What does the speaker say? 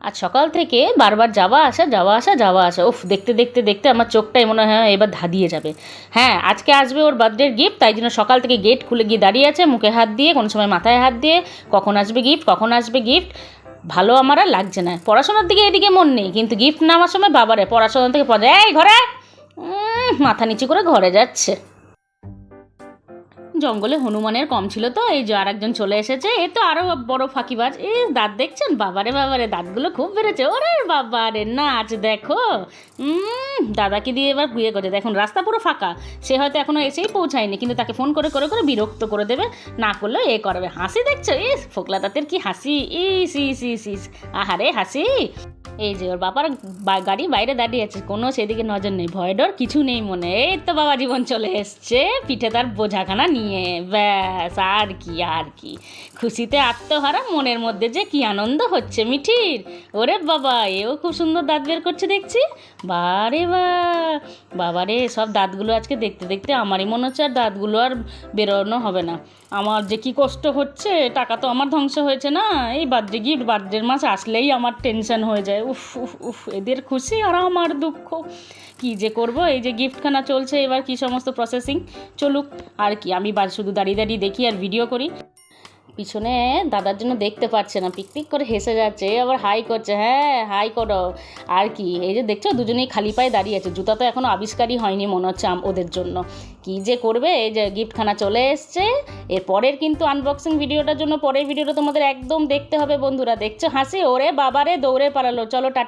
আজ সকাল থেকে বারবার যাওয়া আসা যাওয়া আসা যাওয়া আসা, উফ, দেখতে দেখতে দেখতে আমার চোখটাই মনে হয় এবার ধাঁধিয়ে যাবে। হ্যাঁ, আজকে আসবে ওর বার্থডের গিফট, তাই জন্য সকাল থেকে গেট খুলে গিয়ে দাঁড়িয়ে আছে, মুখে হাত দিয়ে, কোনো সময় মাথায় হাত দিয়ে, কখন আসবে গিফট, কখন আসবে গিফট। ভালো আমার আর লাগছে না। পড়াশোনার দিকে এদিকে মন নেই, কিন্তু গিফট নেওয়ার সময় বাবারে পড়াশোনা থেকে পড়ে, এই ঘরে, মাথা নিচু করে ঘরে যাচ্ছে। জঙ্গলে হনুমানের কম ছিল তো, এই যে আরেকজন চলে এসেছে, এ তো আরও বড় ফাঁকিবাজ। দাঁত দেখছেন, বাবারে বাবারে, দাঁতগুলো খুব বেড়েছে। ওরে বাবারে, নাচ দেখো। দাদাকে দিয়ে এবার বিয়ে করে, দেখুন রাস্তা পুরো ফাঁকা, সে হয়তো এখনও এসেই পৌঁছায়নি, কিন্তু তাকে ফোন করে করে করে বিরক্ত করে দেবে, না করলেও এ করবে। হাসি দেখছো, ফোকলা দাঁতের কি হাসি, ইস ইস ইস ইস, আহারে হাসি। এই যে ওর বাবার গাড়ি বাইরে দাঁড়িয়ে আছে, কোনো সেদিকে নজর নেই, ভয় ডর কিছু নেই মনে। এই তো বাবা জীবন চলে এসছে, পিঠে তার বোঝাখানা নিয়ে, ব্যাস আর কি আর কি। খুশিতে আত্মহারা, মনের মধ্যে যে কি আনন্দ হচ্ছে মিঠির। ওরে বাবা, এও খুব সুন্দর দাঁত বের করছে দেখছি। বারে বাবারে, সব দাঁতগুলো আজকে দেখতে দেখতে আমারই মনে হচ্ছে আর দাঁতগুলো আর বেরোনো হবে না। আমার যে কি কষ্ট হচ্ছে, টাকা তো আমার ধ্বংস হয়েছে না। এই বার্থডে গিফট, বার্থডের মাস আসলেই আমার টেনশন হয়ে যায়। উফ উফ উফ, এদের খুশি আর আমার দুঃখ। কী যে করব, এই যে গিফটখানা চলছে, এবার কি সমস্ত প্রসেসিং চলুক আর কি, আমি শুধু দাঁড়িয়ে দাঁড়িয়ে দেখি আর ভিডিও করি। পিছনে দাদার জন্য দেখতে পাচ্ছে না, পিকপিক করে হেসে যাচ্ছে, আবার হাই করছে, হ্যাঁ হাই করো। আর কি, এই যে দেখছো দুজনেই খালি পায়ে দাঁড়িয়ে আছে, জুতা তো এখনও আবিষ্কারই হয়নি মনে হচ্ছে ওদের জন্য। কি যে করবে, এই যে গিফটখানা চলে এসছে। এর পরের কিন্তু আনবক্সিং ভিডিওটার জন্য পরের ভিডিওটা তোমাদের একদম দেখতে হবে বন্ধুরা। দেখছো হাসি, ওরে বাবারে, দৌড়ে পালালো। চলো টাটা।